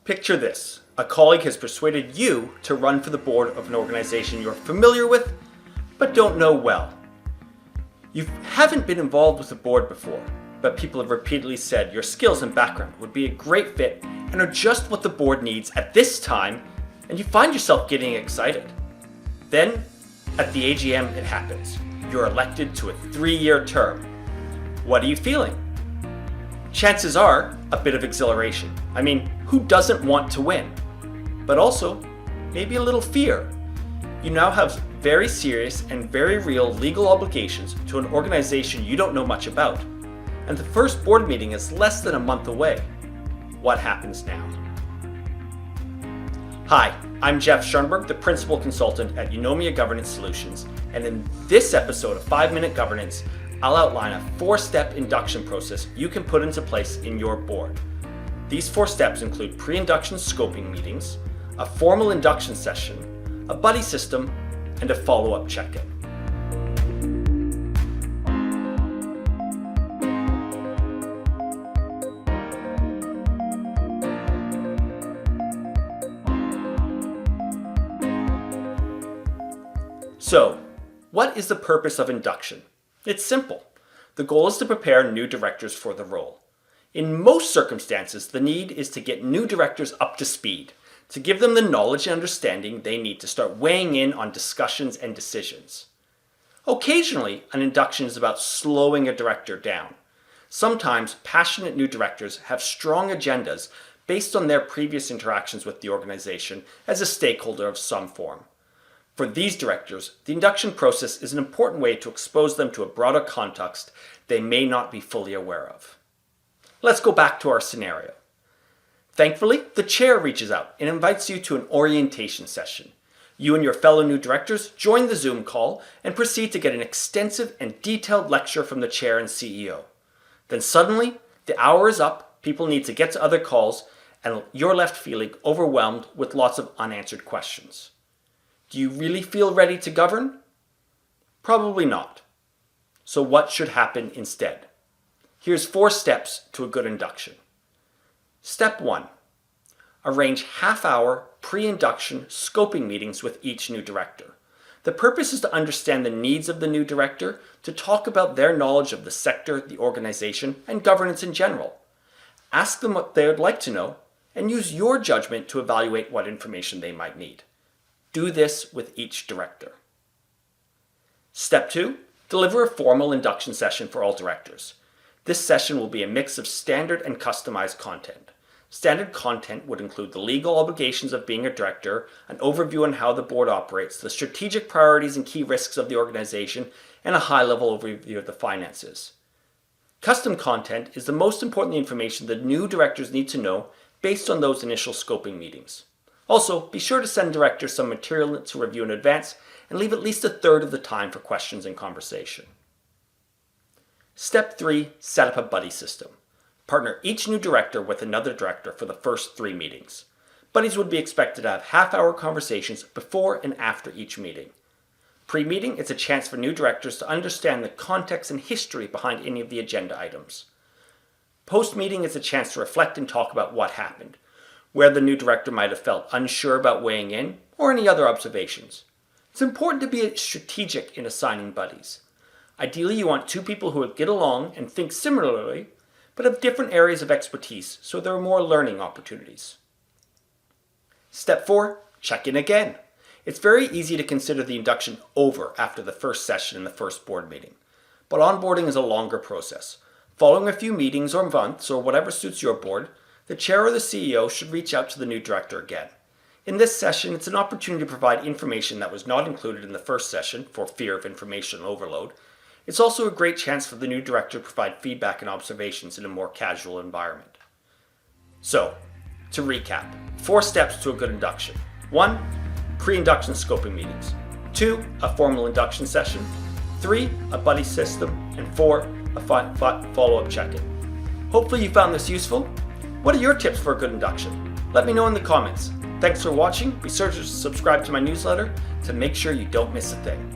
Picture this. A colleague has persuaded you to run for the board of an organization you're familiar with, but don't know well. You haven't been involved with the board before, but people have repeatedly said your skills and background would be a great fit and are just what the board needs at this time, and you find yourself getting excited. Then, at the AGM, it happens. You're elected to a 3-year term. What are you feeling? Chances are, a bit of exhilaration. I mean, who doesn't want to win? But also, maybe a little fear. You now have very serious and very real legal obligations to an organization you don't know much about. And the first board meeting is less than a month away. What happens now? Hi, I'm Jeff Schoenberg, the Principal Consultant at Eunomia Governance Solutions, and in this episode of 5-Minute Governance, I'll outline a 4-step induction process you can put into place in your board. These 4 steps include pre-induction scoping meetings, a formal induction session, a buddy system, and a follow-up check-in. So, what is the purpose of induction? It's simple. The goal is to prepare new directors for the role. In most circumstances, the need is to get new directors up to speed, to give them the knowledge and understanding they need to start weighing in on discussions and decisions. Occasionally, an induction is about slowing a director down. Sometimes, passionate new directors have strong agendas based on their previous interactions with the organization as a stakeholder of some form. For these directors, the induction process is an important way to expose them to a broader context they may not be fully aware of. Let's go back to our scenario. Thankfully, the chair reaches out and invites you to an orientation session. You and your fellow new directors join the Zoom call and proceed to get an extensive and detailed lecture from the chair and CEO. Then suddenly, the hour is up, people need to get to other calls, and you're left feeling overwhelmed with lots of unanswered questions. Do you really feel ready to govern? Probably not. So what should happen instead? Here's 4 steps to a good induction. Step 1. Arrange half-hour pre-induction scoping meetings with each new director. The purpose is to understand the needs of the new director, to talk about their knowledge of the sector, the organization, and governance in general. Ask them what they would like to know, and use your judgment to evaluate what information they might need. Do this with each director. Step 2. Deliver a formal induction session for all directors. This session will be a mix of standard and customized content. Standard content would include the legal obligations of being a director, an overview on how the board operates, the strategic priorities and key risks of the organization, and a high-level overview of the finances. Custom content is the most important information the new directors need to know based on those initial scoping meetings. Also, be sure to send directors some material to review in advance and leave at least a third of the time for questions and conversation. Step 3. Set up a buddy system. Partner each new director with another director for the first 3 meetings. Buddies would be expected to have half-hour conversations before and after each meeting. Pre-meeting is a chance for new directors to understand the context and history behind any of the agenda items. Post-meeting is a chance to reflect and talk about what happened, where the new director might have felt unsure about weighing in, or any other observations. It's important to be strategic in assigning buddies. Ideally, you want 2 people who would get along and think similarly, but have different areas of expertise, so there are more learning opportunities. Step 4. Check in again. It's very easy to consider the induction over after the first session in the first board meeting, but onboarding is a longer process. Following a few meetings or months, or whatever suits your board, the chair or the CEO should reach out to the new director again. In this session, it's an opportunity to provide information that was not included in the first session for fear of information overload. It's also a great chance for the new director to provide feedback and observations in a more casual environment. So, to recap, 4 steps to a good induction. 1. Pre-induction scoping meetings. 2. A formal induction session. 3. A buddy system. And 4. A follow-up check-in. Hopefully you found this useful. What are your tips for a good induction? Let me know in the comments. Thanks for watching. Be sure to subscribe to my newsletter to make sure you don't miss a thing.